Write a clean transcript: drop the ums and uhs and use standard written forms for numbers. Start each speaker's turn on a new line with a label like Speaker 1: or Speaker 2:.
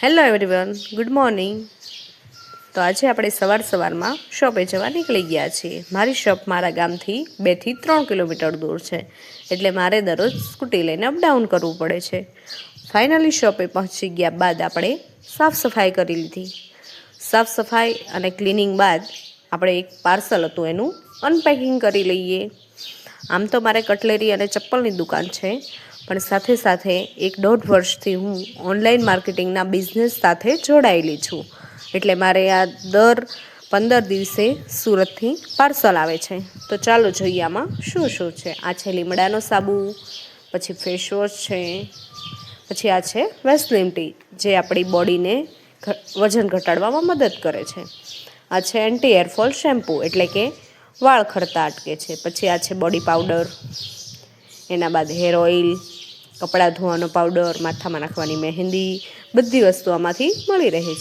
Speaker 1: Hello everyone, good morning. તો આજે આપણે સવારમાં શોપે જવા નીકળી ગયા છીએ। મારી શોપ મારા ગામથી 2 થી 3 કિલોમીટર દૂર છે, એટલે મારે દરરોજ સ્કૂટી લઈને અપડાઉન કરવું પડે છે। ફાઇનલી શોપે પહોંચી ગયા બાદ આપણે સાફ સફાઈ કરી લીધી। સાફ સફાઈ અને ક્લિનિંગ બાદ આપણે એક પાર્સલ હતું એનું અનપેકિંગ કરી લઈએ। આમ તો મારે કટલેરી અને ચપ્પલની દુકાન છે, પણ સાથે સાથે 1-1.5 વર્ષથી હું ઓનલાઈન માર્કેટિંગના બિઝનેસ સાથે જોડાયેલી છું, એટલે મારે આ દર 15 દિવસે સુરતથી પાર્સલ આવે છે। તો ચાલો જોઈએ આમાં શું શું છે। આ છે લીમડાનો સાબુ, પછી ફેસવોશ છે, પછી આ છે વેસ્લિન ટી, જે આપણી બોડીને વજન ઘટાડવામાં મદદ કરે છે। આ છે એન્ટી હેરફોલ શેમ્પૂ, એટલે કે વાળ ખરતા અટકે છે। પછી આ છે બોડી પાવડર, એના બાદ હેર ઓઇલ, કપડાં ધોવાનો પાવડર, માથામાં નાખવાની મહેંદી, બધી વસ્તુ આમાંથી મળી રહે છે।